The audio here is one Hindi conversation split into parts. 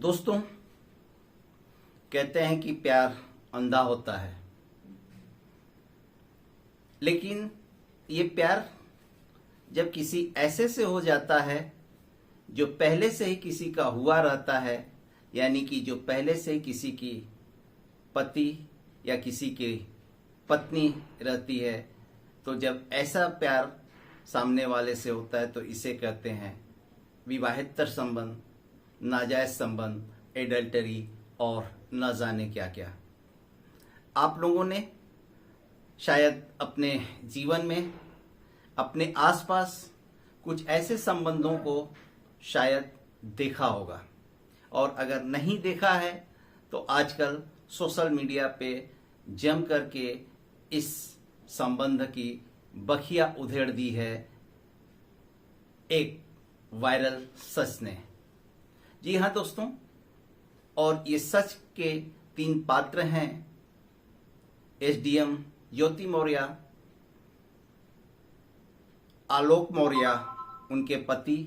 दोस्तों, कहते हैं कि प्यार अंधा होता है, लेकिन ये प्यार जब किसी ऐसे से हो जाता है जो पहले से ही किसी का हुआ रहता है, यानी कि जो पहले से ही किसी की पति या किसी की पत्नी रहती है, तो जब ऐसा प्यार सामने वाले से होता है तो इसे कहते हैं विवाहेतर संबंध, नाजायज संबंध, एडल्टरी और न जाने क्या क्या। आप लोगों ने शायद अपने जीवन में अपने आसपास कुछ ऐसे संबंधों को शायद देखा होगा, और अगर नहीं देखा है तो आजकल सोशल मीडिया पे जम करके इस संबंध की बखिया उधेड़ दी है एक वायरल सच ने। जी हाँ दोस्तों, और ये सच के 3 पात्र हैं एसडीएम ज्योति मौर्य, आलोक मौर्य उनके पति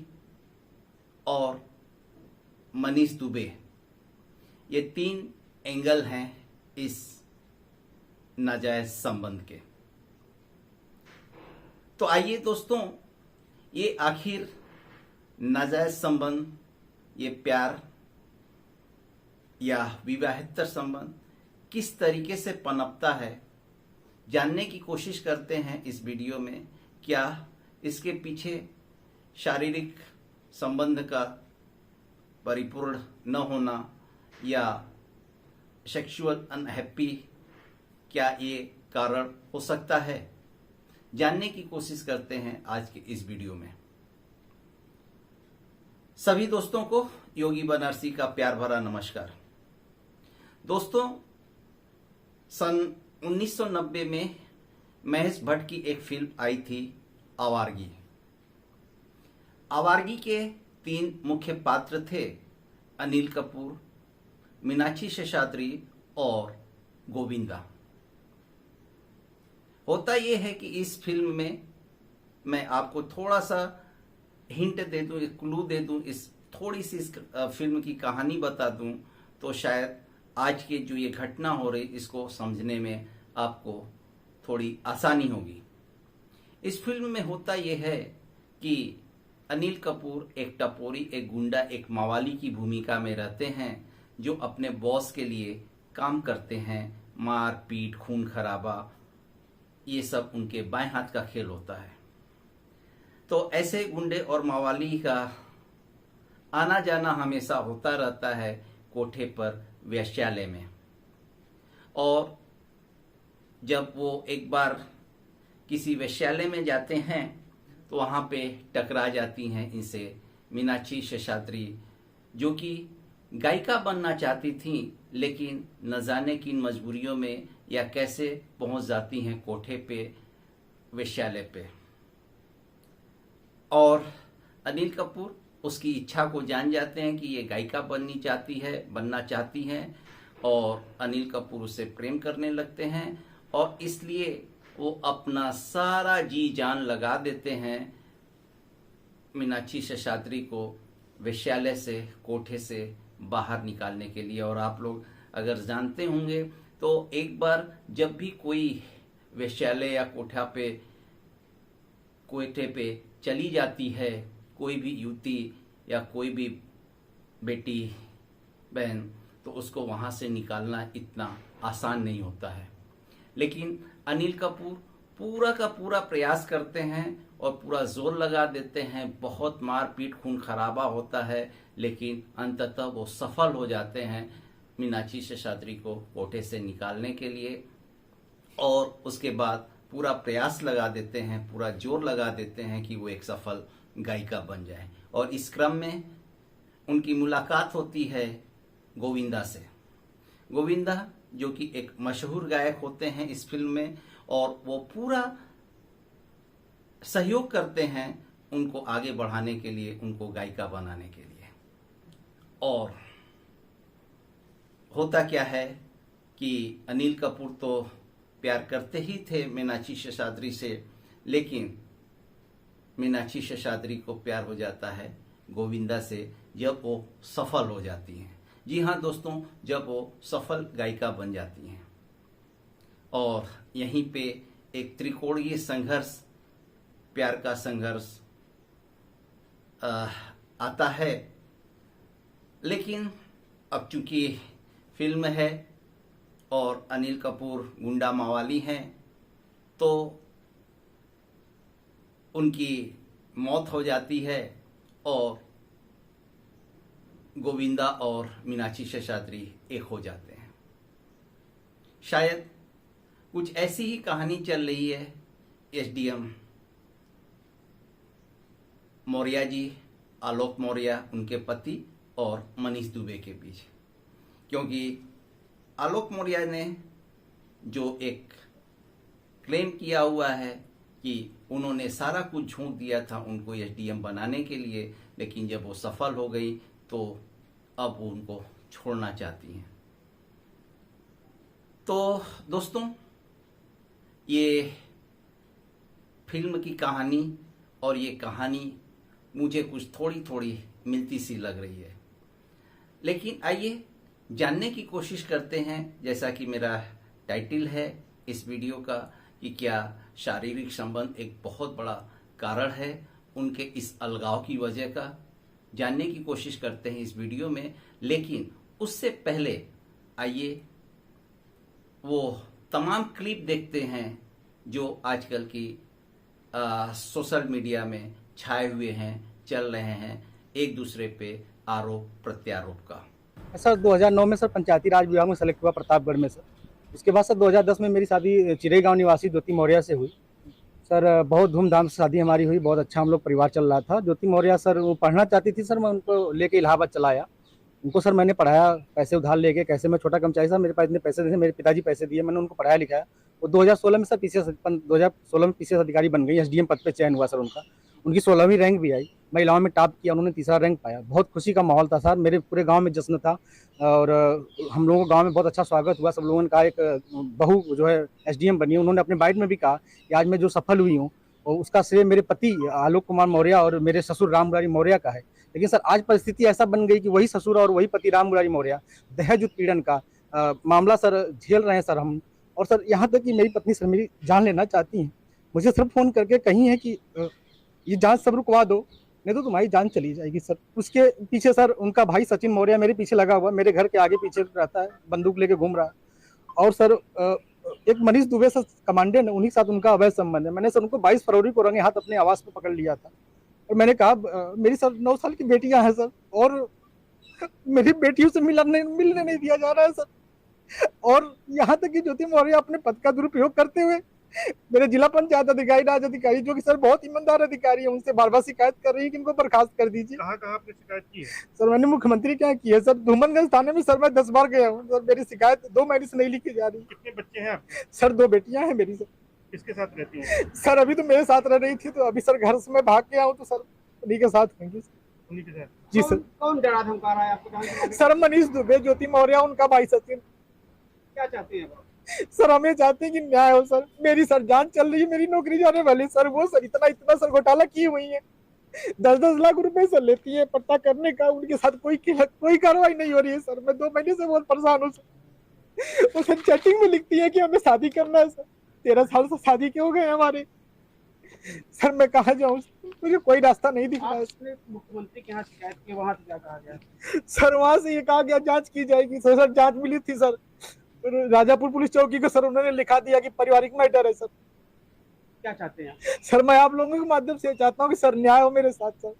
और मनीष दुबे। ये 3 एंगल हैं इस नाजायज संबंध के। तो आइए दोस्तों, ये आखिर नाजायज संबंध, ये प्यार या विवाहेतर संबंध किस तरीके से पनपता है, जानने की कोशिश करते हैं इस वीडियो में। क्या इसके पीछे शारीरिक संबंध का परिपूर्ण न होना या सेक्सुअल अनहैप्पी, क्या ये कारण हो सकता है, जानने की कोशिश करते हैं आज के इस वीडियो में। सभी दोस्तों को योगी बनारसी का प्यार भरा नमस्कार। दोस्तों, सन 1990 में महेश भट्ट की एक फिल्म आई थी आवारगी। आवारगी के 3 मुख्य पात्र थे, अनिल कपूर, मीनाक्षी शेषाद्री और गोविंदा। होता यह है कि इस फिल्म में मैं आपको थोड़ा सा हिंट दे दूं, क्लू दे दूं, इस थोड़ी सी इस फिल्म की कहानी बता दूं, तो शायद आज की जो ये घटना हो रही इसको समझने में आपको थोड़ी आसानी होगी। इस फिल्म में होता यह है कि अनिल कपूर एक टपोरी, एक गुंडा, एक मवाली की भूमिका में रहते हैं, जो अपने बॉस के लिए काम करते हैं। मार पीट, खून खराबा, ये सब उनके बाएं हाथ का खेल होता है। तो ऐसे गुंडे और मवाली का आना जाना हमेशा होता रहता है कोठे पर वेश्यालय में। और जब वो एक बार किसी वेश्यालय में जाते हैं तो वहां पे टकरा जाती हैं इनसे मीनाक्षी शेषाद्री, जो कि गायिका बनना चाहती थी, लेकिन न जाने किन मजबूरियों में या कैसे पहुंच जाती हैं कोठे पे, वेश्यालय पे। और अनिल कपूर उसकी इच्छा को जान जाते हैं कि ये गायिका बनना चाहती हैं, और अनिल कपूर उससे प्रेम करने लगते हैं, और इसलिए वो अपना सारा जी जान लगा देते हैं मीनाक्षी शेषाद्री को वेश्यालय से, कोठे से बाहर निकालने के लिए। और आप लोग अगर जानते होंगे तो एक बार जब भी कोई वेश्यालय या कोठे पे चली जाती है कोई भी युवती या कोई भी बेटी बहन, तो उसको वहां से निकालना इतना आसान नहीं होता है। लेकिन अनिल कपूर पूरा का पूरा प्रयास करते हैं और पूरा जोर लगा देते हैं, बहुत मार पीट, खून खराबा होता है, लेकिन अंततः वो सफल हो जाते हैं मीनाक्षी शेषाद्री को कोठे से निकालने के लिए। और उसके बाद पूरा प्रयास लगा देते हैं, पूरा जोर लगा देते हैं कि वो एक सफल गायिका बन जाए। और इस क्रम में उनकी मुलाकात होती है गोविंदा से। गोविंदा जो कि एक मशहूर गायक होते हैं इस फिल्म में, और वो पूरा सहयोग करते हैं उनको आगे बढ़ाने के लिए, उनको गायिका बनाने के लिए। और होता क्या है कि अनिल कपूर तो प्यार करते ही थे मीनाक्षी शेषाद्री से, लेकिन मीनाक्षी शेषाद्री को प्यार हो जाता है गोविंदा से जब वो सफल हो जाती हैं, जी हाँ दोस्तों, जब वो सफल गायिका बन जाती हैं और यहीं पे एक त्रिकोणीय संघर्ष, प्यार का संघर्ष आता है। लेकिन अब चूंकि फिल्म है और अनिल कपूर गुंडा मवाली हैं, तो उनकी मौत हो जाती है और गोविंदा और मीनाक्षी शेषाद्री एक हो जाते हैं। शायद कुछ ऐसी ही कहानी चल रही है एसडीएम मौर्य जी, आलोक मौर्य उनके पति और मनीष दुबे के बीच, क्योंकि आलोक मौर्य ने जो एक क्लेम किया हुआ है कि उन्होंने सारा कुछ झोंक दिया था उनको एसडीएम बनाने के लिए, लेकिन जब वो सफल हो गई तो अब वो उनको छोड़ना चाहती हैं। तो दोस्तों, ये फिल्म की कहानी और ये कहानी मुझे कुछ थोड़ी थोड़ी मिलती सी लग रही है, लेकिन आइए जानने की कोशिश करते हैं, जैसा कि मेरा टाइटल है इस वीडियो का, कि क्या शारीरिक संबंध एक बहुत बड़ा कारण है उनके इस अलगाव की वजह का। जानने की कोशिश करते हैं इस वीडियो में, लेकिन उससे पहले आइए वो तमाम क्लिप देखते हैं जो आजकल की सोशल मीडिया में छाए हुए हैं, चल रहे हैं, एक दूसरे पे आरोप प्रत्यारोप का। सर 2009 में सर पंचायती राज विभाग में सेलेक्ट हुआ प्रतापगढ़ में सर। उसके बाद सर 2010 में मेरी शादी चिरई गांव निवासी ज्योति मौर्य से हुई सर। बहुत धूमधाम से शादी हमारी हुई, बहुत अच्छा हम लोग परिवार चल रहा था। ज्योति मौर्य सर वो पढ़ना चाहती थी सर, मैं उनको लेके इलाहाबाद चला आया। उनको सर मैंने पढ़ाया, पैसे उधार लेके, कैसे मैं छोटा कर्मचारी था, मेरे पास इतने पैसे थे, मेरे पिताजी पैसे दिए, मैंने उनको पढ़ाया लिखाया। वो 2016 में सर 2016 में पीसीएस अधिकारी बन गई, एसडीएम पद पे चयन हुआ सर उनका। उनकी 16वीं रैंक भी आई, महिलाओं में टॉप किया, उन्होंने तीसरा रैंक पाया। बहुत खुशी का माहौल था सर, मेरे पूरे गांव में जश्न था और हम लोगों को गांव में बहुत अच्छा स्वागत हुआ। सब लोगों ने कहा एक बहू जो है एसडीएम बनी। उन्होंने अपने बाइट में भी कहा कि आज मैं जो सफल हुई हूँ और उसका श्रेय मेरे पति आलोक कुमार मौर्य और मेरे ससुर राम मुरारी मौर्य का है। लेकिन सर आज परिस्थिति ऐसा बन गई कि वही ससुर और वही पति राम मुरारी मौर्य दहेज उत्पीड़न का मामला सर झेल रहे हैं सर हम। और सर यहाँ तक कि मेरी पत्नी सर मेरी जान लेना चाहती हैं, मुझे सर फोन करके कही है कि ये जांच सब रुकवा दो, नहीं तो तुम्हारी जान चली जाएगी सर। उसके पीछे सर उनका भाई सचिन मौर्य मेरे पीछे लगा हुआ, मेरे घर के आगे पीछे रहता है, बंदूक लेके घूम रहा है। और सर एक मनीष दुबे सर कमांडेंट है, उन्हीं के साथ उनका अवैध संबंध है। मैंने सर उनको 22 फरवरी को रंगे हाथ अपने आवास पे पकड़ लिया था और मैंने कहा मेरी सर 9 साल की बेटियां हैं सर और मेरी बेटियों से मिलने नहीं दिया जा रहा है सर। और यहाँ तक कि ज्योति मौर्य अपने पद का दुरुपयोग करते हुए मेरे जिला पंचायत अधिकारी, राज अधिकारी, जो कि सर बहुत ईमानदार अधिकारी है, उनसे बार बार शिकायत कर रही है कि इनको बर्खास्त कर दीजिए। कहाँ आपने शिकायत की है? सर मैंने मुख्यमंत्री क्या की है सर, धूमनगंज थाने में सर मैं 10 बार गया हूँ सर। मेरी शिकायत 2 महीने से नहीं लिखी जा रही। कितने बच्चे हैं आपके? सर 2 बेटियां हैं मेरी सर। किसके साथ रहती हैं? सर अभी तो मेरे साथ रह रही थी, तो अभी सर घर से मैं भाग गया हूँ, तो सर उन्हीं के साथ होंगी। उन्हीं के साथ? जी सर। कौन डरा धमका रहा है आपको? सर मनीष दुबे, ज्योति मौर्य, उनका भाई सचिन। क्या चाहते हैं आप? सर हमें चाहते हैं कि न्याय हो सर। मेरी सर जान चल रही है, मेरी नौकरी जाने वाली सर। वो सर इतना सर घोटाला की हुई है, 10-10 लाख रुपए सर लेती है पट्टा करने का, उनके साथ कोई कार्रवाई नहीं हो रही है सर। मैं 2 महीने से बहुत परेशान हूँ सर। वो सर चैटिंग में लिखती है कि हमें शादी करना है सर। 13 साल से शादी के हो गए हमारे सर। मैं कहाँ जाऊँ, मुझे कोई रास्ता नहीं दिख रहा है। मुख्यमंत्री के यहाँ शिकायत की, वहाँ से क्या कहा गया? सर वहां से ये कहा गया जांच की जाएगी सर। जांच मिली थी सर राजापुर पुलिस चौकी को, सर उन्होंने लिखा दिया कि पारिवारिक मैटर है सर। क्या चाहते हैं? सर मैं आप लोगों के माध्यम से चाहता हूँ कि सर न्याय हो मेरे साथ सर।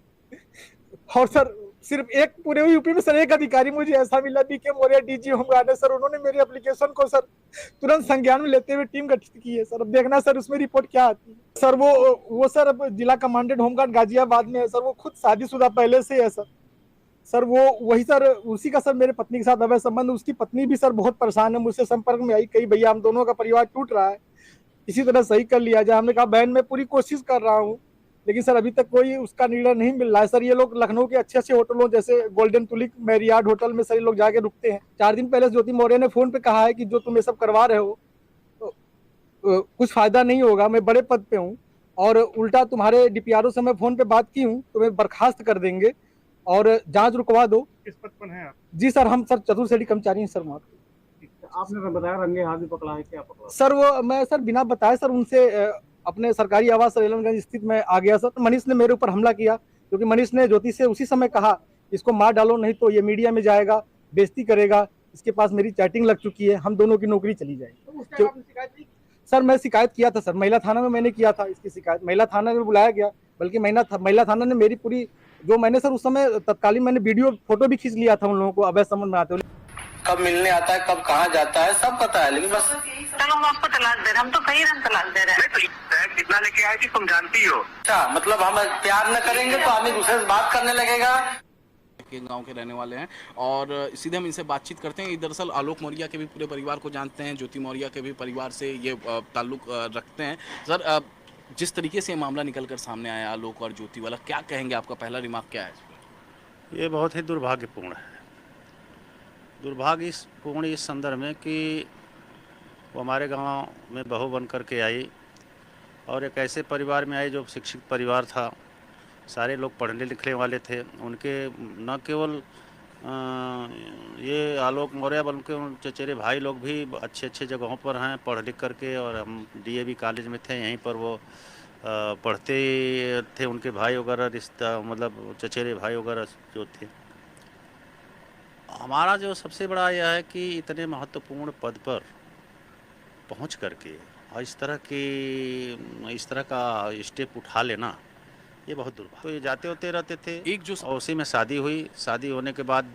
और सर सिर्फ एक पूरे यूपी में सर एक अधिकारी मुझे ऐसा मिला, बीके मौर्य डीजी होमगार्ड है सर। उन्होंने मेरी एप्लीकेशन को सर तुरंत संज्ञान में लेते हुए टीम गठित की है सर। अब देखना सर उसमें रिपोर्ट क्या आती है सर। वो सर अब जिला कमांडेंट होमगार्ड गाजियाबाद में है सर। वो खुद शादीशुदा पहले से है सर। सर वो वही सर उसी का सर मेरे पत्नी के साथ अवैध संबंध। उसकी पत्नी भी सर बहुत परेशान है, मुझसे संपर्क में आई, कही भैया हम दोनों का परिवार टूट रहा है, इसी तरह सही कर लिया जाए। हमने कहा बहन मैं पूरी कोशिश कर रहा हूँ, लेकिन सर अभी तक कोई उसका निर्णय नहीं मिल रहा है सर। ये लोग लखनऊ के अच्छे होटलों जैसे गोल्डन तुलिप, मैरियार्ड होटल में सर ये लोग जाके रुकते हैं। 4 दिन पहले ज्योति मौर्य ने फोन पे कहा है कि जो तुम ये सब करवा रहे हो तो कुछ फायदा नहीं होगा, मैं बड़े पद पे हूँ और उल्टा तुम्हारे डीपीआरओ से मैं फोन पे बात की हूँ, तुम्हें बर्खास्त कर देंगे और जांच रुकवा दो। किस पद पर हैं आप? जी सर, हम सर चतुर्थ श्रेणी कर्मचारी हैं सर वहाँ पे। आपने बताया रंगे हाथ भी पकड़ा है, क्या पकड़ा? सर वो मैं सर बिना बताए सर उनसे अपने सरकारी आवास सरेलनगंज स्थित में आ गया सर। मनीष ने मेरे ऊपर हमला किया, क्योंकि मनीष ने ज्योति से उसी समय कहा इसको मार डालो, नहीं तो ये मीडिया में जाएगा, बेइज्जती करेगा, इसके पास मेरी चैटिंग लग चुकी है, हम दोनों की नौकरी चली जाएगी। तो उस टाइम आपने शिकायत नहीं की? सर मैं शिकायत किया था सर, महिला थाना में मैंने किया था इसकी शिकायत, महिला थाना में बुलाया गया, बल्कि महिला थाना ने मेरी पूरी जो मैंने सर उस समय तत्कालीन मैंने वीडियो फोटो भी खींच लिया था उन लोगों को अवैध संबंध बनाते हुए। कब मिलने आता है, कब कहाँ जाता है, सब पता है, लेकिन बस चलो हम आपको तलाक दे रहे हैं, हम तो कहीं रंग तलाक दे रहे हैं। कितना लेके आए थी तुम जानती हो? अच्छा, मतलब हम प्यार न करेंगे तो आदमी दूसरे से बात करने लगेगा। के गांव के रहने वाले हैं और सीधे हम इनसे बातचीत करते हैं। दरअसल आलोक मौर्य के भी पूरे परिवार को जानते हैं, ज्योति मौर्य के भी परिवार से ये ताल्लुक रखते हैं। सर, जिस तरीके से ये मामला निकल कर सामने आया आलोक और ज्योति वाला, क्या कहेंगे, आपका पहला रिमार्क क्या है इस पर? ये बहुत ही दुर्भाग्यपूर्ण है। दुर्भाग्यपूर्ण इस संदर्भ में कि वो हमारे गांव में बहू बन कर के आई और एक ऐसे परिवार में आई जो शिक्षित परिवार था, सारे लोग पढ़ने लिखने वाले थे। उनके न केवल ये आलोक मौर्य बल्कि उनके चचेरे भाई लोग भी अच्छे अच्छे जगहों पर हैं पढ़ लिख करके, और हम डीएवी कॉलेज में थे, यहीं पर वो पढ़ते थे। उनके भाई वगैरह रिश्ता मतलब चचेरे भाई वगैरह जो थे। हमारा जो सबसे बड़ा यह है कि इतने महत्वपूर्ण पद पर पहुंच करके और इस तरह का स्टेप उठा लेना, ये बहुत दुर्भाग्य। तो ये जाते होते रहते थे, एक जो और उसी में शादी हुई। शादी होने के बाद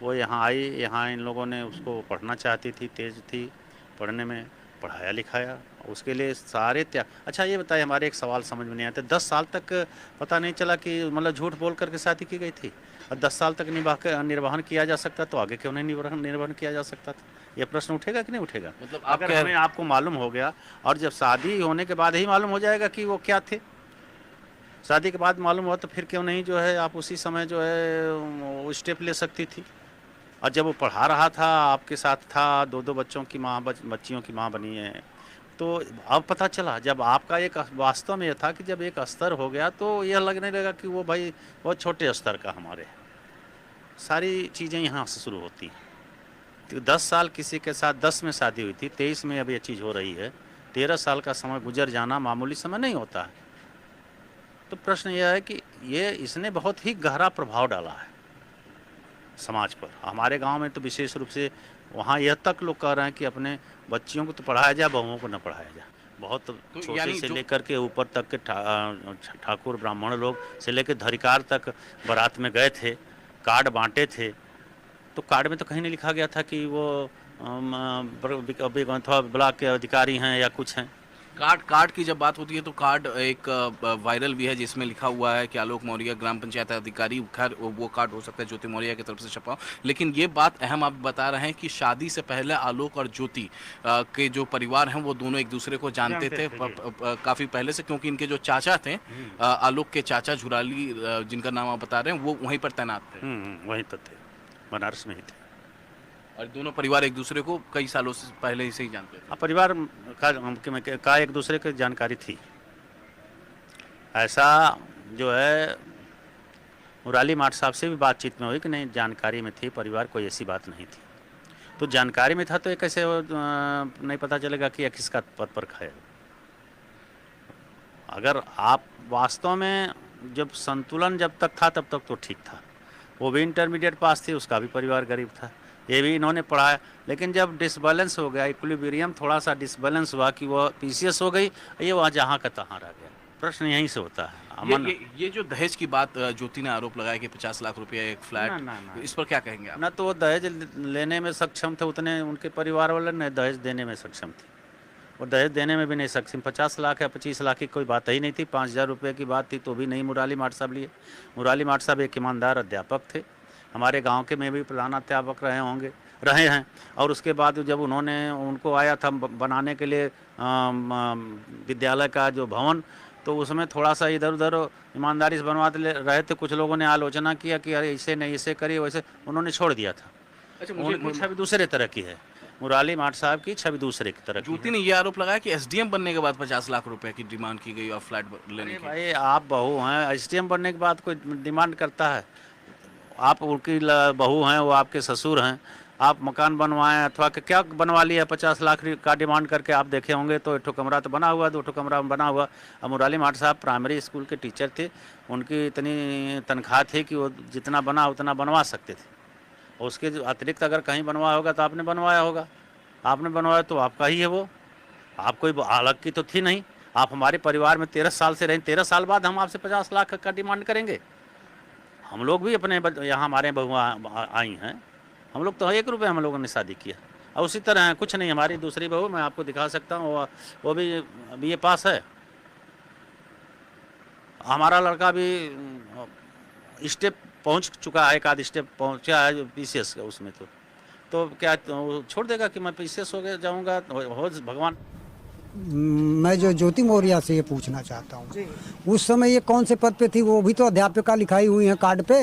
वो यहाँ आई, यहाँ इन लोगों ने उसको पढ़ना चाहती थी, तेज थी पढ़ने में, पढ़ाया लिखाया, उसके लिए सारे त्याग। अच्छा ये बताइए, हमारे एक सवाल समझ में नहीं आता, 10 साल तक पता नहीं चला कि मतलब झूठ बोल करके शादी की गई थी, और 10 साल तक निर्वहन किया जा सकता, तो आगे क्यों नहीं निर्वहन किया जा सकता था? ये प्रश्न उठेगा कि नहीं उठेगा? मतलब अगर हमें आपको मालूम हो गया, और जब शादी होने के बाद ही मालूम हो जाएगा कि वो क्या थे, शादी के बाद मालूम हुआ, तो फिर क्यों नहीं जो है आप उसी समय जो है वो स्टेप ले सकती थी। और जब वो पढ़ा रहा था, आपके साथ था, 2 बच्चों की माँ, बच्चियों की माँ बनी है, तो अब पता चला, जब आपका एक वास्तव में यह था कि जब एक स्तर हो गया तो यह लगने लगा कि वो भाई बहुत छोटे स्तर का हमारे सारी चीज़ें यहाँ से शुरू होती हैं। तो 10 साल किसी के साथ 10 में शादी हुई थी, 23 में अब ये चीज़ हो रही है, 13 साल का समय गुजर जाना मामूली समय नहीं होता है। तो प्रश्न यह है कि इसने बहुत ही गहरा प्रभाव डाला है समाज पर। हमारे गांव में तो विशेष रूप से वहाँ यह तक लोग कह रहे हैं कि अपने बच्चियों को तो पढ़ाया जाए, बहुओं को न पढ़ाया जाए। बहुत तो छोटे से लेकर के ऊपर तक के ठाकुर ब्राह्मण लोग से लेकर धरिकार तक बारात में गए थे, कार्ड बांटे थे, तो कार्ड में तो कहीं नहीं लिखा गया था कि वो ब्लॉक के अधिकारी हैं या कुछ हैं। कार्ड की जब बात होती है तो कार्ड एक वायरल भी है जिसमें लिखा हुआ है कि आलोक मौर्य ग्राम पंचायत अधिकारी। खैर वो कार्ड हो सकता है ज्योति मौर्य की तरफ से छपा हो, लेकिन ये बात अहम आप बता रहे हैं कि शादी से पहले आलोक और ज्योति के जो परिवार हैं वो दोनों एक दूसरे को जानते थे काफ़ी पहले से, क्योंकि इनके जो चाचा थे, आलोक के चाचा झुराली जिनका नाम आप बता रहे हैं, वो वहीं पर तैनात थे। वहीं पर थे, बनारस में ही थे, और दोनों परिवार एक दूसरे को कई सालों से पहले ही से ही जानते थे। परिवार का एक दूसरे की जानकारी थी। ऐसा जो है मुराली माठ साहब से भी बातचीत में हुई कि नहीं, जानकारी में थी परिवार, कोई ऐसी बात नहीं थी। तो जानकारी में था तो ये कैसे नहीं पता चलेगा कि यह किसका पद पर है? अगर आप वास्तव में जब संतुलन जब तक था तब तक तो ठीक था। वो भी इंटरमीडिएट पास थी, उसका भी परिवार गरीब था, ये भी इन्होंने पढ़ाया। लेकिन जब डिसबैलेंस हो गया, इक्विलिब्रियम थोड़ा सा डिसबैलेंस हुआ कि वो पीसीएस हो गई, ये वहाँ जहाँ का तहाँ रह गया। प्रश्न यहीं से होता है। ये जो दहेज की बात ज्योति ने आरोप लगाया कि 50 लाख रुपया एक फ्लैट, इस पर क्या कहेंगे आप? ना तो वो दहेज लेने में सक्षम थे, उतने उनके परिवार वाले न दहेज देने में सक्षम थे। वो दहेज देने में भी नहीं सक्षम। 50 लाख या 25 लाख की कोई बात ही नहीं थी। 5000 रुपये की बात थी तो भी नहीं मुराली माठ साहब लिए। मुराली माठ साहब एक ईमानदार अध्यापक थे, हमारे गांव के में भी प्रधानाध्यापक रहे हैं। और उसके बाद जब उनको आया था बनाने के लिए विद्यालय का जो भवन, तो उसमें थोड़ा सा इधर उधर ईमानदारी से बनवाते रहे थे। कुछ लोगों ने आलोचना किया कि अरे ऐसे नहीं, ऐसे करिए, वैसे उन्होंने छोड़ दिया था। अच्छा, उनकी छवि दूसरे तरह की है, मुराली माठ साहब की छवि दूसरे की तरह। ज्योति ने यह आरोप लगाया कि एसडीएम बनने के बाद 50 लाख रुपए की डिमांड की गई और फ्लैट लेने की। भाई आप बहू हैं, एसडीएम बनने के बाद कोई डिमांड करता है? आप उनकी बहू हैं, वो आपके ससुर हैं, आप मकान बनवाएं अथवा क्या बनवा लिया 50 लाख का डिमांड करके आप देखे होंगे, तो एक ठो कमरा तो बना हुआ, 2 ठो कमरा बना हुआ। अब मुराली माठ साहब प्राइमरी स्कूल के टीचर थे, उनकी इतनी तनख्वाह थी कि वो जितना बना उतना बनवा सकते थे। उसके अतिरिक्त अगर कहीं बनवाया होगा तो आपने बनवाया होगा, आपने बनवाया तो आपका ही है वो, आप कोई अलग की तो थी नहीं। आप हमारे परिवार में 13 साल से रहें, 13 साल बाद हम आपसे 50 लाख का डिमांड करेंगे? हम लोग भी अपने यहाँ हमारे बहुआ आई हैं, हम लोग तो 1 रुपये हम लोगों ने शादी किया। और उसी तरह है, कुछ नहीं, हमारी दूसरी बहू मैं आपको दिखा सकता हूँ, वो भी BA पास है। हमारा लड़का भी स्टेप पहुँच चुका है, एक आध स्टेप पहुँचा है PCS का उसमें। तो क्या तो छोड़ देगा कि मैं PCS हो गया जाऊँगा? हो भगवान। मैं जो ज्योति मौर्य से ये पूछना चाहता हूँ, उस समय ये कौन से पद पे थी? वो भी तो अध्यापिका लिखाई हुई है कार्ड पे।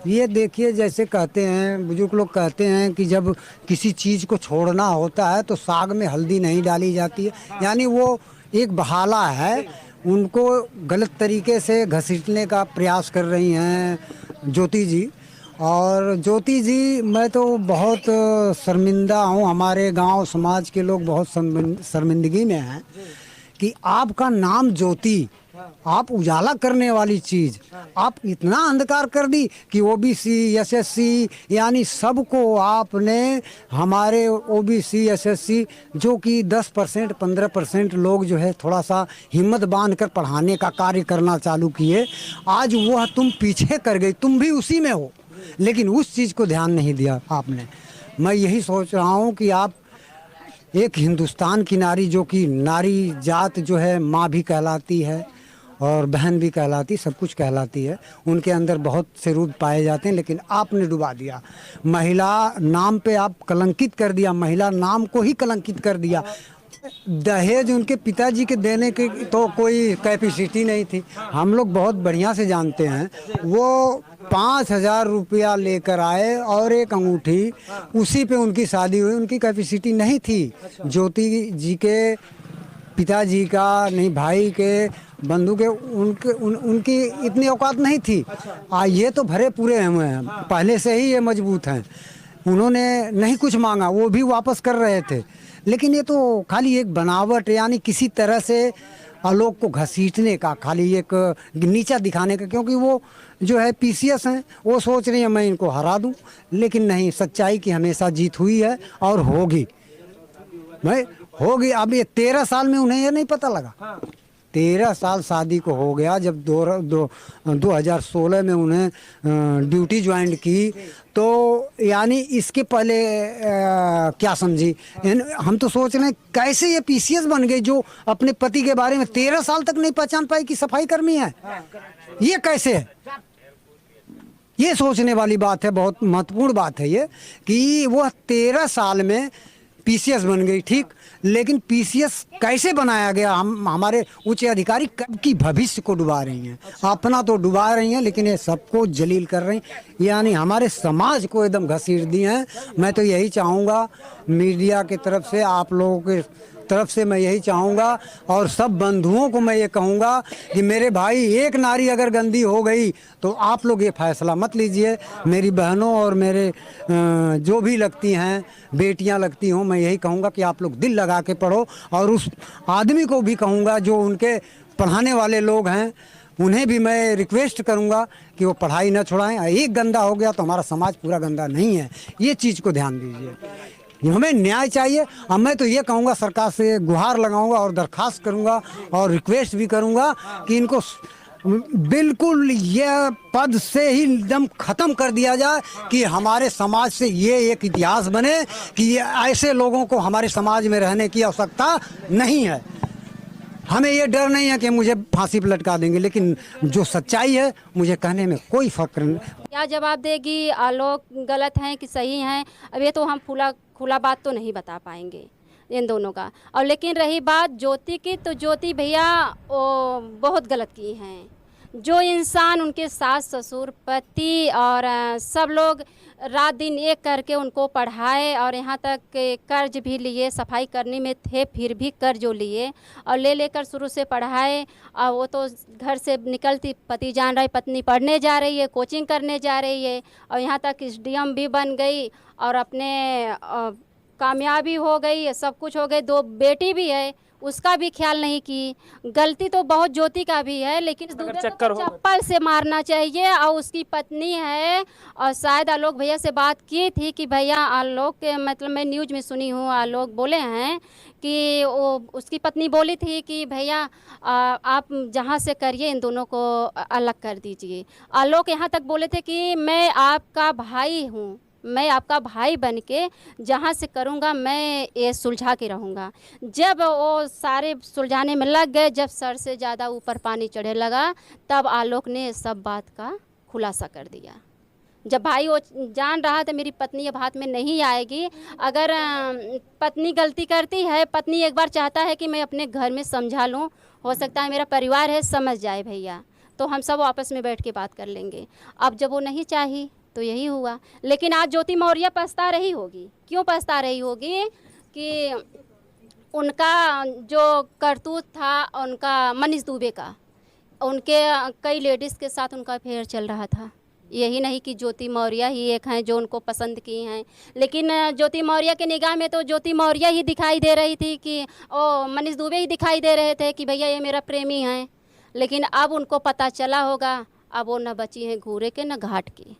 ये देखिए, जैसे कहते हैं बुजुर्ग लोग कहते हैं कि जब किसी चीज़ को छोड़ना होता है तो साग में हल्दी नहीं डाली जाती है, यानी वो एक बहाला है, उनको गलत तरीके से घसीटने का प्रयास कर रही हैं ज्योति जी। और ज्योति जी, मैं तो बहुत शर्मिंदा हूँ, हमारे गांव समाज के लोग बहुत शर्मिंदगी में हैं कि आपका नाम ज्योति, आप उजाला करने वाली चीज़ आप इतना अंधकार कर दी कि OBC SSC यानी सबको आपने, हमारे OBC SSC जो कि 10% 15% लोग जो है थोड़ा सा हिम्मत बांध कर पढ़ाने का कार्य करना चालू किए, आज वह तुम पीछे कर गई। तुम भी उसी में हो, लेकिन उस चीज़ को ध्यान नहीं दिया आपने। मैं यही सोच रहा हूँ कि आप एक हिंदुस्तान की नारी, जो कि नारी जात जो है माँ भी कहलाती है और बहन भी कहलाती, सब कुछ कहलाती है, उनके अंदर बहुत से रूप पाए जाते हैं, लेकिन आपने डुबा दिया। महिला नाम पे आप कलंकित कर दिया, महिला नाम को ही कलंकित कर दिया। दहेज उनके पिताजी के देने की तो कोई कैपेसिटी नहीं थी, हम लोग बहुत बढ़िया से जानते हैं। वो 5,000 रुपया लेकर आए और एक अंगूठी, उसी पे उनकी शादी हुई, उनकी कैपेसिटी नहीं थी। ज्योति जी के पिताजी का नहीं, भाई के, बंधु के, उनकी इतनी औकात नहीं थी। ये तो भरे पूरे हुए हैं, पहले से ही ये मजबूत हैं, उन्होंने नहीं कुछ मांगा, वो भी वापस कर रहे थे। लेकिन ये तो खाली एक बनावट, यानी किसी तरह से आलोक को घसीटने का, खाली एक नीचा दिखाने का, क्योंकि वो जो है PCS हैं, वो सोच रही है मैं इनको हरा दूं, लेकिन नहीं, सच्चाई की हमेशा जीत हुई है और होगी, मैं होगी। अब ये 13 साल में उन्हें ये नहीं पता लगा, 13 साल शादी को हो गया, जब 2016 में उन्हें ड्यूटी ज्वाइन की, तो यानी इसके पहले क्या समझी, हम तो सोच रहे हैं कैसे ये PCS बन गई, जो अपने पति के बारे में 13 साल तक नहीं पहचान पाई कि सफाई कर्मी है, ये कैसे है? ये सोचने वाली बात है, बहुत महत्वपूर्ण बात है ये, कि वह 13 साल में PCS बन गई, ठीक, लेकिन PCS कैसे बनाया गया? हमारे उच्च अधिकारी कब की भविष्य को डुबा रही हैं, अपना तो डुबा रही हैं, लेकिन ये सबको जलील कर रही हैं, यानी हमारे समाज को एकदम घसीट दिए हैं। मैं तो यही चाहूँगा, मीडिया की तरफ से, आप लोगों के तरफ से मैं यही चाहूँगा, और सब बंधुओं को मैं ये कहूँगा कि मेरे भाई, एक नारी अगर गंदी हो गई तो आप लोग ये फैसला मत लीजिए। मेरी बहनों और मेरे जो भी लगती हैं, बेटियां लगती हों, मैं यही कहूँगा कि आप लोग दिल लगा के पढ़ो, और उस आदमी को भी कहूँगा जो उनके पढ़ाने वाले लोग हैं, उन्हें भी मैं रिक्वेस्ट करूँगा कि वो पढ़ाई न छोड़ाएं। एक गंदा हो गया तो हमारा समाज पूरा गंदा नहीं है, ये चीज़ को ध्यान दीजिए। हमें न्याय चाहिए। अब मैं तो ये कहूँगा, सरकार से गुहार लगाऊंगा और दरखास्त करूँगा और रिक्वेस्ट भी करूँगा कि इनको बिल्कुल ये पद से ही एकदम ख़त्म कर दिया जाए, कि हमारे समाज से ये एक इतिहास बने कि ऐसे लोगों को हमारे समाज में रहने की आवश्यकता नहीं है। हमें ये डर नहीं है कि मुझे फांसी पर लटका देंगे, लेकिन जो सच्चाई है मुझे कहने में कोई फर्क नहीं। क्या जवाब देगी आलोक गलत हैं कि सही हैं? अब ये तो हम खुला बात तो नहीं बता पाएंगे इन दोनों का। और लेकिन रही बात ज्योति की, तो ज्योति भैया बहुत गलत की हैं। जो इंसान उनके सास ससुर पति और सब लोग रात दिन एक करके उनको पढ़ाए और यहाँ तक के कर्ज भी लिए, सफाई करने में थे फिर भी कर्ज लिए और ले लेकर शुरू से पढ़ाए। और वो तो घर से निकलती पति जान रहा है, पत्नी पढ़ने जा रही है, कोचिंग करने जा रही है और यहाँ तक SDM भी बन गई और अपने कामयाबी हो गई, सब कुछ हो गई। 2 बेटी भी है, उसका भी ख्याल नहीं की। गलती तो बहुत ज्योति का भी है, लेकिन चक्कर हो चप्पल से मारना चाहिए। और उसकी पत्नी है और शायद आलोक भैया से बात की थी कि भैया आलोक के मतलब मैं न्यूज़ में सुनी हूँ, आलोक बोले हैं कि वो उसकी पत्नी बोली थी कि भैया आप जहाँ से करिए इन दोनों को अलग कर दीजिए। आलोक यहाँ तक बोले थे कि मैं आपका भाई हूँ, मैं आपका भाई बन के जहाँ से करूँगा मैं ये सुलझा के रहूँगा। जब वो सारे सुलझाने में लग गए, जब सर से ज़्यादा ऊपर पानी चढ़े लगा, तब आलोक ने सब बात का खुलासा कर दिया। जब भाई वो जान रहा था मेरी पत्नी अब हाथ में नहीं आएगी, अगर पत्नी गलती करती है, पत्नी एक बार चाहता है कि मैं अपने घर में समझा लूँ, हो सकता है मेरा परिवार है समझ जाए भैया, तो हम सब आपस में बैठ के बात कर लेंगे। अब जब वो नहीं चाही तो यही हुआ। लेकिन आज ज्योति मौर्य पछता रही होगी। क्यों पछता रही होगी? कि उनका जो करतूत था, उनका मनीष दुबे का, उनके कई लेडीज़ के साथ उनका अफेयर चल रहा था। यही नहीं कि ज्योति मौर्य ही एक हैं जो उनको पसंद की हैं, लेकिन ज्योति मौर्य के निगाह में तो ज्योति मौर्य ही दिखाई दे रही थी कि ओ मनीष दुबे ही दिखाई दे रहे थे कि भैया ये मेरा प्रेमी हैं। लेकिन अब उनको पता चला होगा, अब वो न बची हैं घूरे के न घाट की।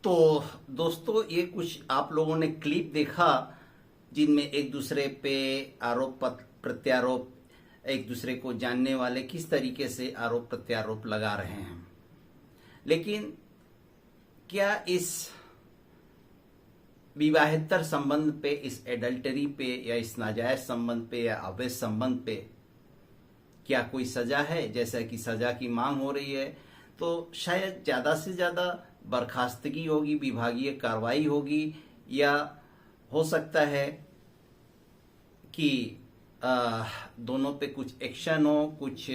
तो दोस्तों, ये कुछ आप लोगों ने क्लिप देखा जिनमें एक दूसरे पे आरोप प्रत्यारोप, एक दूसरे को जानने वाले किस तरीके से आरोप प्रत्यारोप लगा रहे हैं। लेकिन क्या इस विवाहेतर संबंध पे, इस एडल्टरी पे या इस नाजायज संबंध पे या अवैध संबंध पे क्या कोई सजा है? जैसा कि सजा की मांग हो रही है, तो शायद ज्यादा से ज्यादा बर्खास्तगी होगी, विभागीय कार्रवाई होगी, या हो सकता है कि दोनों पे कुछ एक्शन हो, कुछ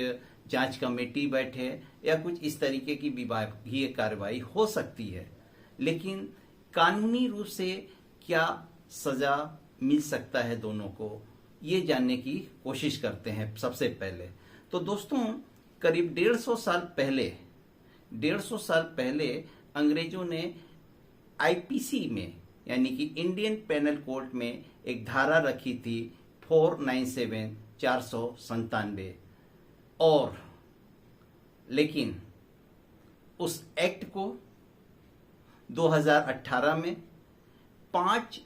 जांच कमेटी बैठे या कुछ इस तरीके की विभागीय कार्रवाई हो सकती है। लेकिन कानूनी रूप से क्या सजा मिल सकता है दोनों को, ये जानने की कोशिश करते हैं। सबसे पहले तो दोस्तों, करीब 150 साल पहले अंग्रेजों ने आईपीसी में, यानी कि इंडियन पेनल कोड में एक धारा रखी थी 497 497, और लेकिन उस एक्ट को 2018 में 5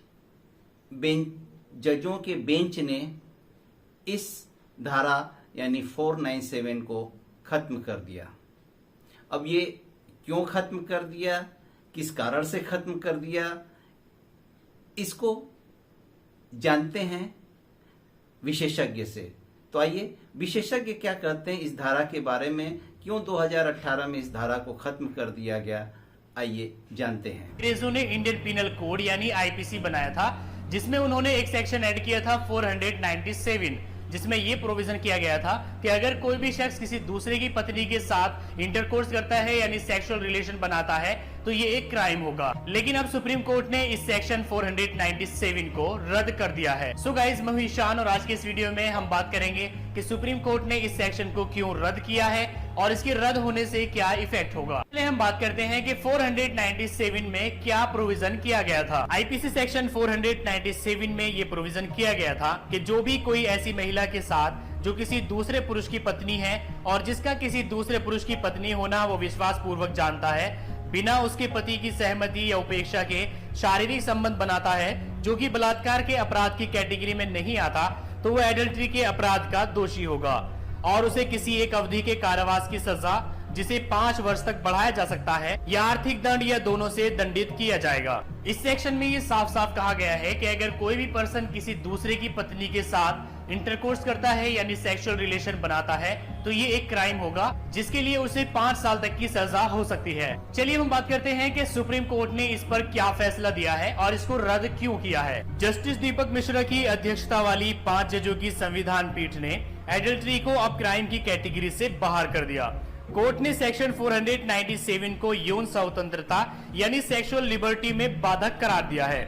जजों के बेंच ने इस धारा यानी 497 को खत्म कर दिया। अब ये क्यों खत्म कर दिया, किस कारण से खत्म कर दिया, इसको जानते हैं विशेषज्ञ से। तो आइए विशेषज्ञ क्या कहते हैं इस धारा के बारे में, क्यों 2018 में इस धारा को खत्म कर दिया गया, आइए जानते हैं। अंग्रेजों ने इंडियन पिनल कोड यानी आईपीसी बनाया था, जिसमें उन्होंने एक सेक्शन ऐड किया था 497, जिसमें ये प्रोविजन किया गया था कि अगर कोई भी शख्स किसी दूसरे की पत्नी के साथ इंटरकोर्स करता है यानी सेक्सुअल रिलेशन बनाता है तो ये एक क्राइम होगा। लेकिन अब सुप्रीम कोर्ट ने इस सेक्शन 497 को रद्द कर दिया है। सो गाइस, मैं हूं ईशान और आज के इस वीडियो में हम बात करेंगे कि सुप्रीम कोर्ट ने इस सेक्शन को क्यों रद्द किया है और इसके रद्द होने से क्या इफेक्ट होगा। पहले हम बात करते हैं कि 497 में क्या प्रोविजन किया गया था। आईपीसी सेक्शन 497 में ये प्रोविजन किया गया था कि जो भी कोई ऐसी महिला के साथ जो किसी दूसरे पुरुष की पत्नी है और जिसका किसी दूसरे पुरुष की पत्नी होना वो विश्वास पूर्वक जानता है, बिना उसके पति की सहमति या उपेक्षा के शारीरिक संबंध बनाता है, जो कि बलात्कार के अपराध की कैटेगरी में नहीं आता, तो वो एडल्ट्री के अपराध का दोषी होगा और उसे किसी एक अवधि के कारावास की सजा, जिसे 5 वर्ष तक बढ़ाया जा सकता है, या आर्थिक दंड या दोनों से दंडित किया जाएगा। इस सेक्शन में ये साफ साफ कहा गया है कि अगर कोई भी पर्सन किसी दूसरे की पत्नी के साथ इंटरकोर्स करता है यानी सेक्सुअल रिलेशन बनाता है तो ये एक क्राइम होगा, जिसके लिए उसे 5 साल तक की सजा हो सकती है। चलिए हम बात करते हैं कि सुप्रीम कोर्ट ने इस पर क्या फैसला दिया है और इसको रद्द क्यों किया है। जस्टिस दीपक मिश्रा की अध्यक्षता वाली 5 जजों की संविधान पीठ ने एडल्ट्री को अब क्राइम की कैटेगरी से बाहर कर दिया। कोर्ट ने सेक्शन 497 को यौन स्वतंत्रता यानी सेक्सुअल लिबर्टी में बाधक करार दिया है।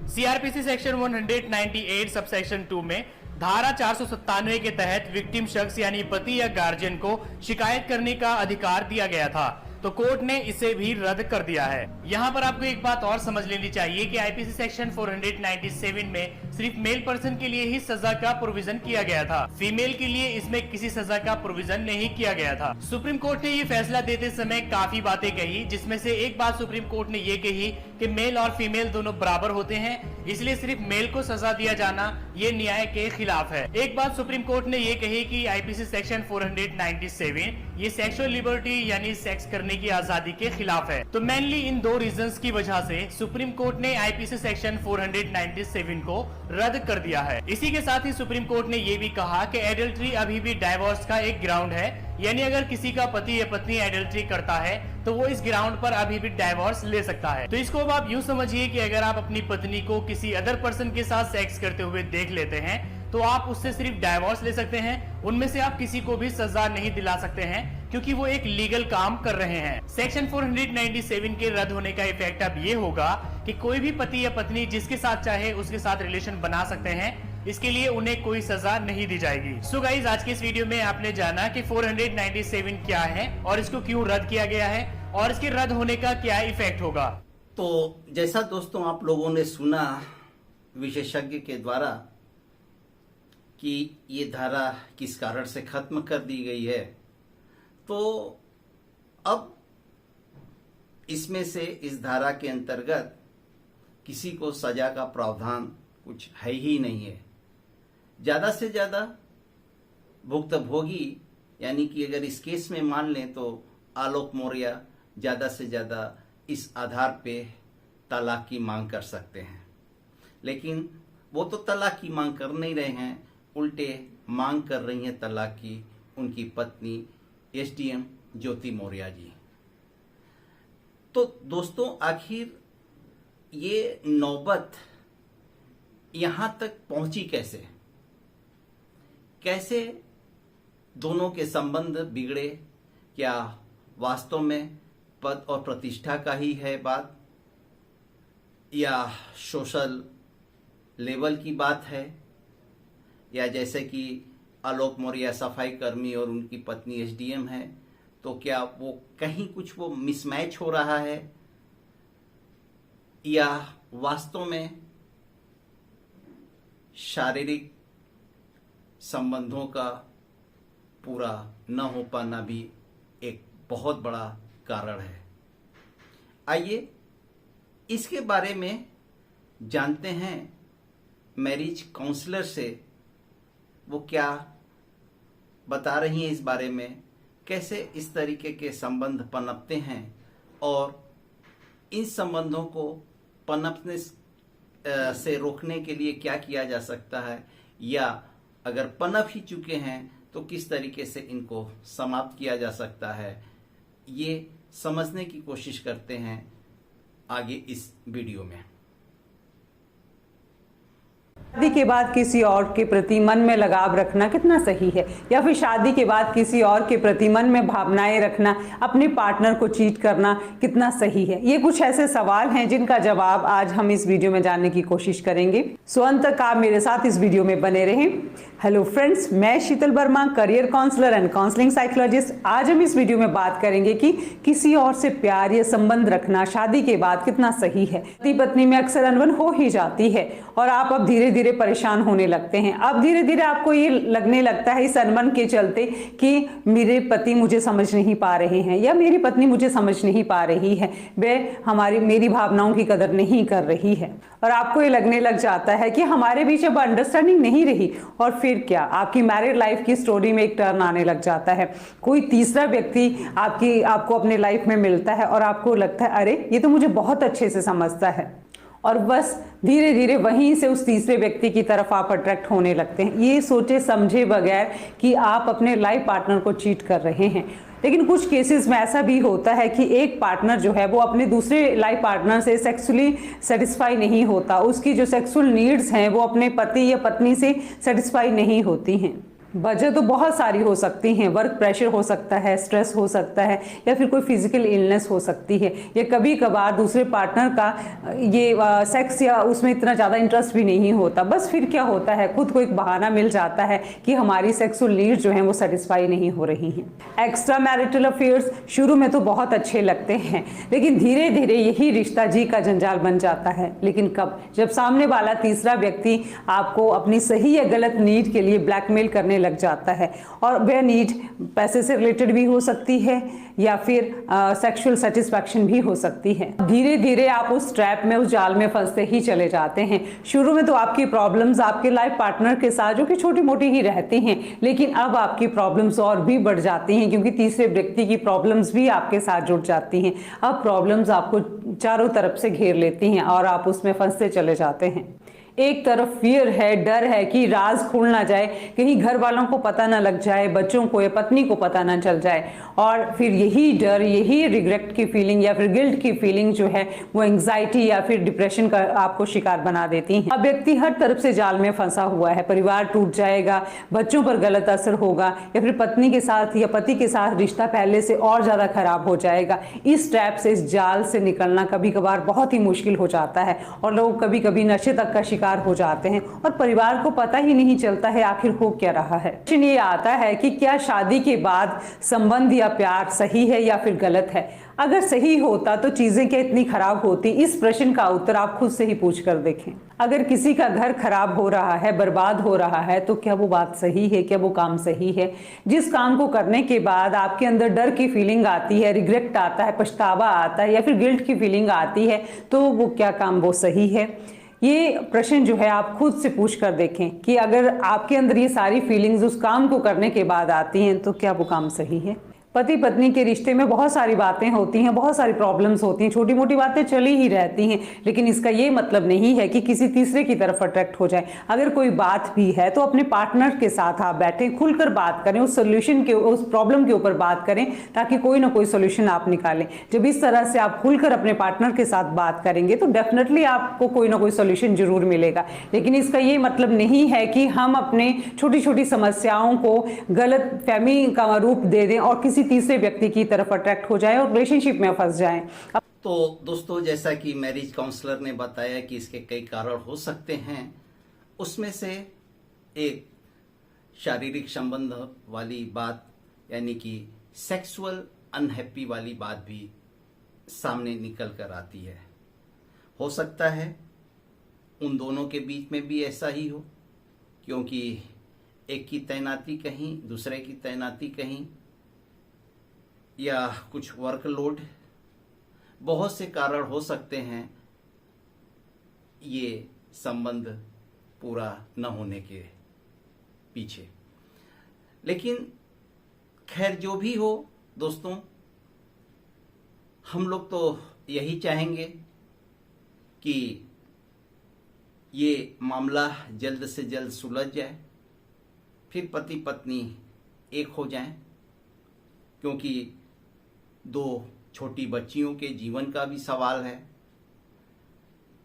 सीआरपीसी सेक्शन 198 सब सेक्शन 2 में धारा 497 के तहत विक्टिम शख्स यानी पति या गार्जियन को शिकायत करने का अधिकार दिया गया था, तो कोर्ट ने इसे भी रद्द कर दिया है। यहाँ पर आपको एक बात और समझ लेनी चाहिए कि आईपीसी सेक्शन 497 में सिर्फ मेल पर्सन के लिए ही सजा का प्रोविजन किया गया था, फीमेल के लिए इसमें किसी सजा का प्रोविजन नहीं किया गया था। सुप्रीम कोर्ट ने ये फैसला देते समय काफी बातें कही, जिसमें से एक बात सुप्रीम कोर्ट ने ये कही कि मेल और फीमेल दोनों बराबर होते हैं, इसलिए सिर्फ मेल को सजा दिया जाना ये न्याय के खिलाफ है। एक बात सुप्रीम कोर्ट ने ये कही कि आईपीसी सेक्शन 497 ये सेक्सुअल लिबर्टी यानी सेक्स करने की आजादी के खिलाफ है। तो मेनली इन दो रीजंस की वजह से सुप्रीम कोर्ट ने आईपीसी सेक्शन 497 को रद्द कर दिया है। इसी के साथ ही सुप्रीम कोर्ट ने ये भी कहा कि एडल्ट्री अभी भी डाइवोर्स का एक ग्राउंड है, यानी अगर किसी का पति या पत्नी एडल्ट्री करता है तो वो इस ग्राउंड पर अभी भी डाइवोर्स ले सकता है। तो इसको अब आप यूं समझिए कि अगर आप अपनी पत्नी को किसी अदर पर्सन के साथ सेक्स करते हुए देख लेते हैं तो आप उससे सिर्फ डाइवोर्स ले सकते हैं, उनमें से आप किसी को भी सजा नहीं दिला सकते हैं, क्योंकि वो एक लीगल काम कर रहे हैं। सेक्शन 497 के रद्द होने का इफेक्ट अब ये होगा कि कोई भी पति या पत्नी जिसके साथ चाहे उसके साथ रिलेशन बना सकते हैं, इसके लिए उन्हें कोई सजा नहीं दी जाएगी। सो गाइस, आज के इस वीडियो में आपने जाना कि 497 क्या है और इसको क्यों रद्द किया गया है और इसके रद्द होने का क्या इफेक्ट होगा। तो जैसा दोस्तों आप लोगों ने सुना विशेषज्ञ के द्वारा कि ये धारा किस कारण से खत्म कर दी गई है, तो अब इसमें से इस धारा के अंतर्गत किसी को सजा का प्रावधान कुछ है ही नहीं है। ज्यादा से ज्यादा भुक्तभोगी यानी कि अगर इस केस में मान लें तो आलोक मौर्य ज्यादा से ज्यादा इस आधार पे तलाक की मांग कर सकते हैं, लेकिन वो तो तलाक की मांग कर नहीं रहे हैं, उल्टे मांग कर रही हैं तलाक की उनकी पत्नी एसडीएम ज्योति मौर्य जी। तो दोस्तों, आखिर ये नौबत यहां तक पहुंची कैसे? कैसे दोनों के संबंध बिगड़े? क्या वास्तव में पद और प्रतिष्ठा का ही है बात, या सोशल लेवल की बात है, या जैसे कि आलोक मौर्य सफाई कर्मी और उनकी पत्नी एसडीएम है, तो क्या वो कहीं कुछ वो मिसमैच हो रहा है, या वास्तव में शारीरिक संबंधों का पूरा न हो पाना भी एक बहुत बड़ा कारण है। आइए इसके बारे में जानते हैं मैरिज काउंसलर से, वो क्या बता रही हैं इस बारे में, कैसे इस तरीके के संबंध पनपते हैं और इन संबंधों को पनपने से रोकने के लिए क्या किया जा सकता है, या अगर पनप ही चुके हैं तो किस तरीके से इनको समाप्त किया जा सकता है, ये समझने की कोशिश करते हैं आगे इस वीडियो में। शादी के बाद किसी और के प्रति मन में लगाव रखना कितना सही है, या फिर शादी के बाद किसी और के प्रति मन में भावनाएं रखना, अपने पार्टनर को चीट करना कितना सही है? ये कुछ ऐसे सवाल हैं जिनका जवाब आज हम इस वीडियो में जानने की कोशिश करेंगे। सो अंत तक आप मेरे साथ इस वीडियो में बने रहें। हेलो फ्रेंड्स, मैं Sheetal Verma, career counsellor and counselling psychologist. आज हम इस वीडियो में बात करेंगे कि किसी और से प्यार या संबंध रखना शादी के बाद कितना सही है। पति पत्नी में अक्सर अनबन हो ही जाती है और आप अब धीरे धीरे परेशान होने लगते हैं। अब धीरे धीरे आपको ये लगने लगता है इस अनबन के चलते कि मेरे पति मुझे समझ नहीं पा रहे हैं या मेरी पत्नी मुझे समझ नहीं पा रही है, वे मेरी भावनाओं की कदर नहीं कर रही है, और आपको ये लगने लग जाता है कि हमारे बीच अब अंडरस्टैंडिंग नहीं रही। और फिर क्या, आपकी मैरिड लाइफ की स्टोरी में एक टर्न आने लग जाता है। कोई तीसरा व्यक्ति आपको अपने लाइफ में मिलता है और आपको लगता है अरे ये तो मुझे बहुत अच्छे से समझता है, और बस धीरे धीरे वहीं से उस तीसरे व्यक्ति की तरफ आप अट्रैक्ट होने लगते हैं, ये सोचे समझे बगैर कि आप अपने लाइफ पार्टनर को चीट कर रहे हैं। लेकिन कुछ केसेस में ऐसा भी होता है कि एक पार्टनर जो है वो अपने दूसरे लाइफ पार्टनर से सेक्सुअली सेटिस्फाई नहीं होता, उसकी जो सेक्सुअल नीड्स हैं वो अपने पति या पत्नी से सेटिस्फाई नहीं होती हैं। वजह तो बहुत सारी हो सकती हैं। वर्क प्रेशर हो सकता है, स्ट्रेस हो सकता है, या फिर कोई फिजिकल इलनेस हो सकती है, या कभी कभार दूसरे पार्टनर का ये सेक्स या उसमें इतना ज़्यादा इंटरेस्ट भी नहीं होता। बस फिर क्या होता है, खुद को एक बहाना मिल जाता है कि हमारी सेक्सुअल नीड जो हैं वो सेटिस्फाई नहीं हो रही हैं। एक्स्ट्रा मैरिटल अफेयर्स शुरू में तो बहुत अच्छे लगते हैं, लेकिन धीरे धीरे यही रिश्ता जी का जंजाल बन जाता है। लेकिन कब? जब सामने वाला तीसरा व्यक्ति आपको अपनी सही या गलत नीड के लिए ब्लैकमेल करने लग जाता है, और वह नीड पैसे से रिलेटेड भी हो सकती है या फिर सेक्सुअल सेटिस्फैक्शन भी हो सकती है। धीरे धीरे आप उस ट्रैप में, उस जाल में फंसते ही चले जाते हैं। शुरू में तो आपकी प्रॉब्लम्स आपके लाइफ पार्टनर के साथ जो कि छोटी मोटी ही रहती हैं, लेकिन अब आपकी प्रॉब्लम्स और भी बढ़ जाती हैं, क्योंकि तीसरे व्यक्ति की प्रॉब्लम्स भी आपके साथ जुड़ जाती हैं। अब प्रॉब्लम्स आपको चारों तरफ से घेर लेती हैं और आप उसमें फंसते चले जाते हैं। एक तरफ फियर है, डर है कि राज खुल ना जाए, कहीं घर वालों को पता ना लग जाए, बच्चों को या पत्नी को पता ना चल जाए, और फिर यही डर, यही रिग्रेट की फीलिंग या फिर गिल्ट की फीलिंग जो है वो एंग्जाइटी या फिर डिप्रेशन का आपको शिकार बना देती है। अब व्यक्ति हर तरफ से जाल में फंसा हुआ है। परिवार टूट जाएगा, बच्चों पर गलत असर होगा, या फिर पत्नी के साथ या पति के साथ रिश्ता पहले से और ज्यादा खराब हो जाएगा। इस ट्रैप से, इस जाल से निकलना कभी कभार बहुत ही मुश्किल हो जाता है, और लोग कभी कभी नशे तक का हो जाते हैं, और परिवार को पता ही नहीं चलता है आखिर हो क्या रहा है। प्रश्न ये आता है कि क्या शादी के बाद संबंध या प्यार सही है या फिर गलत है? अगर सही होता तो चीजें क्या इतनी खराब होती? इस प्रश्न का उत्तर आप खुद से ही पूछ कर देखें। अगर किसी का घर खराब हो रहा है, बर्बाद हो रहा है, तो क्या वो बात सही है? क्या वो काम सही है? जिस काम को करने के बाद आपके अंदर डर की फीलिंग आती है, रिग्रेट आता है, पछतावा आता है, या फिर गिल्ट की फीलिंग आती है, तो वो क्या काम वो सही है? ये प्रश्न जो है आप खुद से पूछ कर देखें कि अगर आपके अंदर ये सारी फीलिंग्स उस काम को करने के बाद आती हैं, तो क्या वो काम सही है? पति पत्नी के रिश्ते में बहुत सारी बातें होती हैं, बहुत सारी प्रॉब्लम्स होती हैं, छोटी मोटी बातें चली ही रहती हैं, लेकिन इसका ये मतलब नहीं है कि किसी तीसरे की तरफ अट्रैक्ट हो जाए। अगर कोई बात भी है तो अपने पार्टनर के साथ आप बैठें, खुलकर बात करें, उस सोल्यूशन के, उस प्रॉब्लम के ऊपर बात करें, ताकि कोई ना कोई सोल्यूशन आप निकालें। जब इस तरह से आप खुलकर अपने पार्टनर के साथ बात करेंगे तो डेफिनेटली आपको कोई ना कोई सोल्यूशन जरूर मिलेगा। लेकिन इसका ये मतलब नहीं है कि हम अपने छोटी छोटी समस्याओं को गलत फहमी का रूप दे दें और किसी तीसरे व्यक्ति की तरफ अट्रैक्ट हो जाए और रिलेशनशिप में फंस जाएं। तो दोस्तों, जैसा कि मैरिज काउंसलर ने बताया कि इसके कई कारण हो सकते हैं, उसमें से एक शारीरिक संबंध वाली बात, यानी कि सेक्सुअल अनहैप्पी वाली बात भी सामने निकल कर आती है। हो सकता है उन दोनों के बीच में भी ऐसा ही हो, क्योंकि एक की तैनाती कहीं, दूसरे की तैनाती कहीं, या कुछ वर्कलोड, बहुत से कारण हो सकते हैं ये संबंध पूरा न होने के पीछे। लेकिन खैर जो भी हो दोस्तों, हम लोग तो यही चाहेंगे कि ये मामला जल्द से जल्द सुलझ जाए, फिर पति पत्नी एक हो जाएं, क्योंकि दो छोटी बच्चियों के जीवन का भी सवाल है।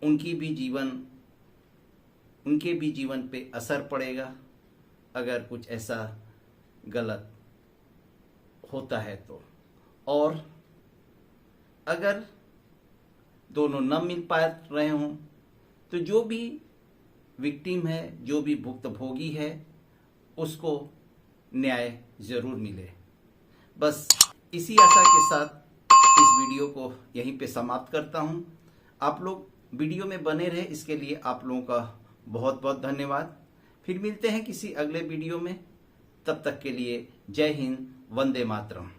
उनके भी जीवन पे असर पड़ेगा अगर कुछ ऐसा गलत होता है तो। और अगर दोनों न मिल पा रहे हों तो जो भी विक्टिम है, जो भी भुक्तभोगी है, उसको न्याय जरूर मिले। बस इसी आशा के साथ इस वीडियो को यहीं पे समाप्त करता हूं। आप लोग वीडियो में बने रहे, इसके लिए आप लोगों का बहुत बहुत धन्यवाद। फिर मिलते हैं किसी अगले वीडियो में, तब तक के लिए जय हिंद, वंदे मातरम।